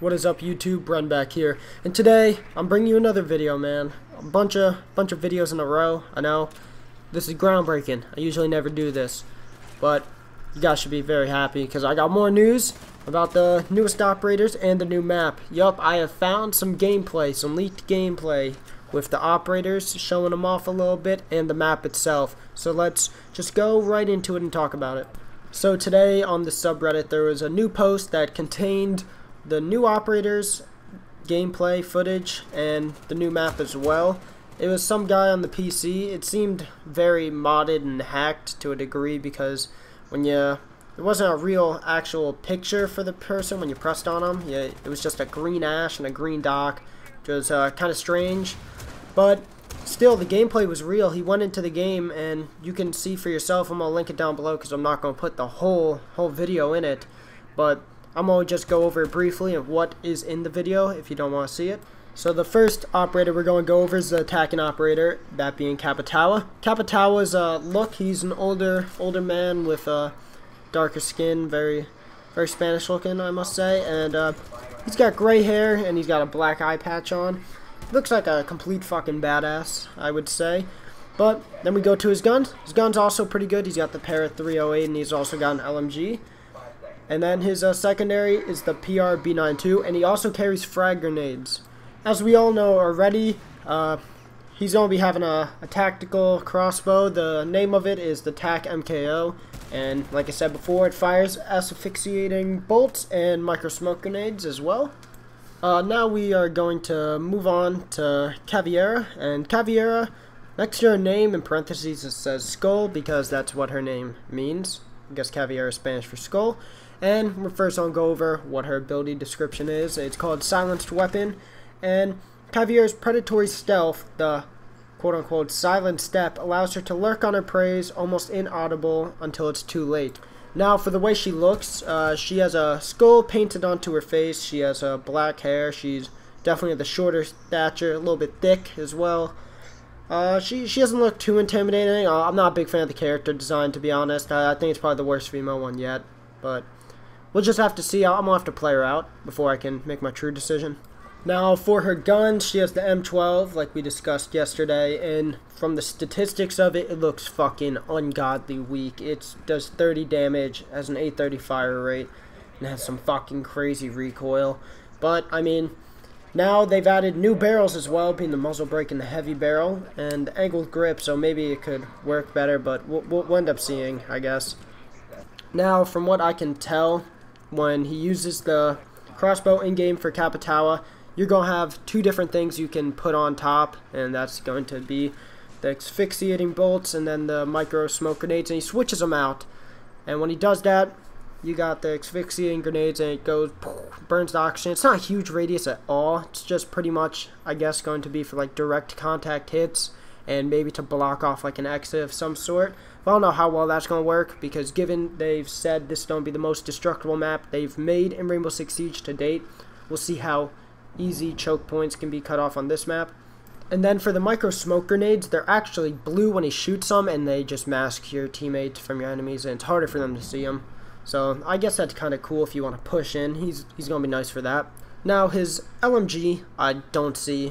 What is up, YouTube? Brenn back here, and today I'm bringing you another video, man. A bunch of videos in a row. I know this is groundbreaking. I usually never do this, but you guys should be very happy because I got more news about the newest operators and the new map. Yup, I have found some gameplay, some leaked gameplay with the operators, showing them off a little bit, and the map itself. So let's just go right into it and talk about it. So today on the subreddit there was a new post that contained the new operators gameplay footage and the new map as well. It was some guy on the PC. It seemed very modded and hacked to a degree because it wasn't a real actual picture for the person when you pressed on them. It was just a green ash and a green dock, which was kind of strange, but still the gameplay was real. He went into the game and you can see for yourself. I'm gonna link it down below because I'm not gonna put the whole video in it, but I'm going to just go over it briefly of what is in the video if you don't want to see it. So the first operator we're going to go over is the attacking operator, that being Capitawa. Capitawa's look, he's an older man with darker skin, very Spanish looking, I must say, and he's got gray hair and he's got a black eye patch on. Looks like a complete fucking badass, I would say. But then we go to his guns. His gun's also pretty good. He's got the Parrot 308 and he's also got an LMG. And then his secondary is the PR B92, and he also carries frag grenades. As we all know already, he's going to be having a tactical crossbow. The name of it is the TAC MKO, and like I said before, it fires asphyxiating bolts and micro smoke grenades as well. Now we are going to move on to Caveira, and Caveira, next to her name in parentheses it says skull because that's what her name means. I guess Caveira is Spanish for skull. And we're first going to go over what her ability description is. It's called Silenced Weapon. And Caveira's predatory stealth, the quote-unquote silent step, allows her to lurk on her prey almost inaudible until it's too late. Now, for the way she looks, she has a skull painted onto her face. She has black hair. She's definitely the shorter stature, a little bit thick as well. She doesn't look too intimidating. I'm not a big fan of the character design, to be honest. I think it's probably the worst female one yet. But we'll just have to see. I'm going to have to play her out before I can make my true decision. Now, for her gun, she has the M12, like we discussed yesterday, and from the statistics of it, it looks fucking ungodly weak. It does 30 damage, has an 830 fire rate, and has some fucking crazy recoil. But, I mean, now they've added new barrels as well, being the muzzle brake and the heavy barrel, and the angled grip, so maybe it could work better, but we'll end up seeing, I guess. Now, from what I can tell, when he uses the crossbow in-game for Capitawa, you're going to have two different things you can put on top, and that's going to be the asphyxiating bolts and then the micro smoke grenades, and he switches them out. And when he does that, you got the asphyxiating grenades, and it goes, burns the oxygen. It's not a huge radius at all. It's just pretty much, I guess, going to be for like direct contact hits, and maybe to block off like an exit of some sort. But I don't know how well that's going to work, because given they've said this is going to be the most destructible map they've made in Rainbow Six Siege to date, we'll see how easy choke points can be cut off on this map. And then for the micro smoke grenades, they're actually blue when he shoots them, and they just mask your teammates from your enemies, and it's harder for them to see them. So I guess that's kind of cool if you want to push in. He's going to be nice for that. Now his LMG, I don't see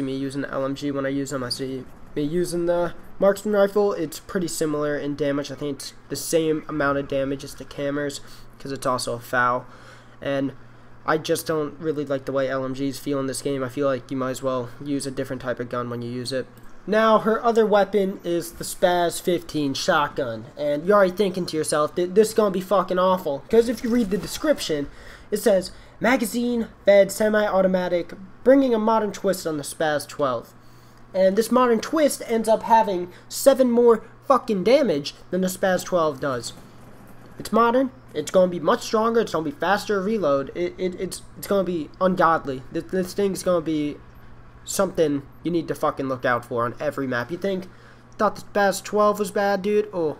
me using the LMG when I use them. I see me using the marksman rifle. It's pretty similar in damage. I think it's the same amount of damage as the Cammers because it's also a FAL. And I just don't really like the way LMGs feel in this game. I feel like you might as well use a different type of gun when you use it. Now, her other weapon is the Spaz 15 shotgun. And you're already thinking to yourself, this is going to be fucking awful. Because if you read the description, it says, magazine-fed semi-automatic, bringing a modern twist on the Spaz 12. And this modern twist ends up having 7 more fucking damage than the Spaz 12 does. It's modern. It's going to be much stronger. It's going to be faster to reload. It's going to be ungodly. This thing's going to be something you need to fucking look out for on every map. You thought the Spaz 12 was bad, dude? Oh,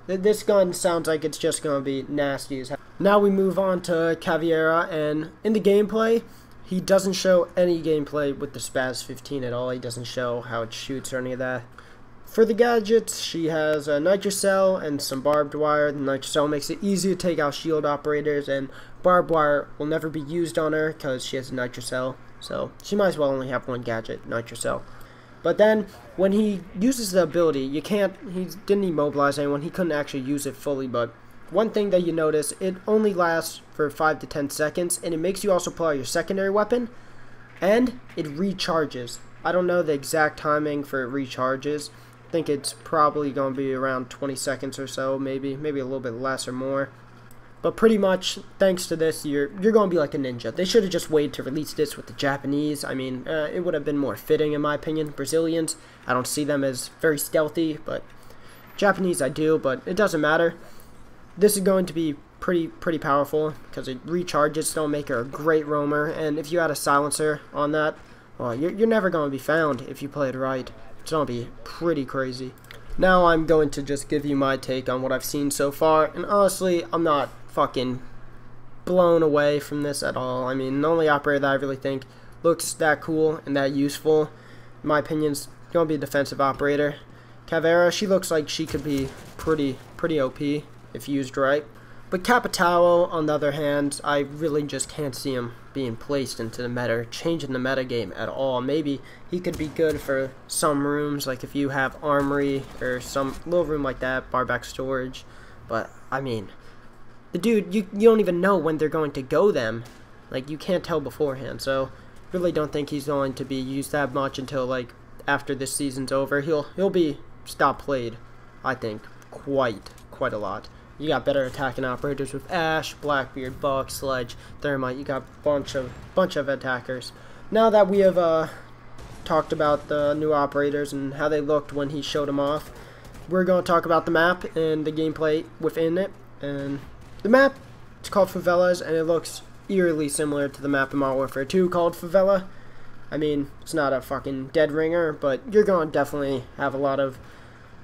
this gun sounds like it's just going to be nasty as hell. Now we move on to Caveira, and in the gameplay, he doesn't show any gameplay with the Spaz 15 at all. He doesn't show how it shoots or any of that. For the gadgets, she has a nitrocell and some barbed wire. The nitrocell makes it easy to take out shield operators, and barbed wire will never be used on her because she has a nitrocell. So she might as well only have one gadget, nitrocell. But then, when he uses the ability, he didn't immobilize anyone, he couldn't actually use it fully, but one thing that you notice, it only lasts for 5 to 10 seconds, and it makes you also pull out your secondary weapon, and it recharges. I don't know the exact timing for it recharges. I think it's probably going to be around 20 seconds or so, maybe a little bit less or more. But pretty much, thanks to this, you're going to be like a ninja. They should have just waited to release this with the Japanese. I mean, it would have been more fitting in my opinion. Brazilians, I don't see them as very stealthy, but Japanese I do, but it doesn't matter. This is going to be pretty powerful because it recharges, don't make her a great roamer, and if you add a silencer on that, well, you're never going to be found if you play it right. It's going to be pretty crazy. Now I'm going to just give you my take on what I've seen so far, and honestly, I'm not fucking blown away from this at all. I mean, the only operator that I really think looks that cool and that useful, in my opinion, is going to be a defensive operator. Caveira, she looks like she could be pretty OP if used right. But Capitao, on the other hand, I really just can't see him being placed into the meta, changing the metagame at all. Maybe he could be good for some rooms, like if you have armory or some little room like that, barback storage. But, I mean, the dude, you don't even know when they're going to go them. Like, you can't tell beforehand, so really don't think he's going to be used that much until, like, after this season's over. He'll be stop played, I think, quite a lot. You got better attacking operators with Ash, Blackbeard, Buck, Sledge, Thermite. You got bunch of attackers. Now that we have talked about the new operators and how they looked when he showed them off, we're going to talk about the map and the gameplay within it. And the map, it's called Favelas, and it looks eerily similar to the map in Modern Warfare 2 called Favela. I mean, it's not a fucking dead ringer, but you're going to definitely have a lot of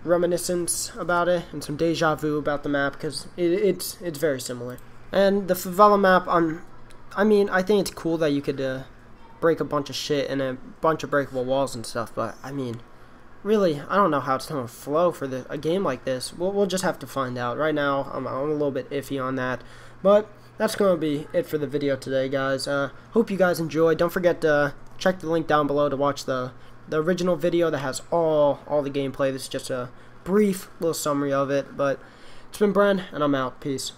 reminiscence about it and some deja vu about the map because it's very similar. And the favela map, I mean, I think it's cool that you could break a bunch of shit and a bunch of breakable walls and stuff, but I mean, really, I don't know how it's going to flow for a game like this. We'll just have to find out. Right now, I'm a little bit iffy on that, but that's going to be it for the video today, guys. Hope you guys enjoyed. Don't forget to check the link down below to watch the original video that has all the gameplay. This is just a brief little summary of it, but it's been Brenn, and I'm out. Peace.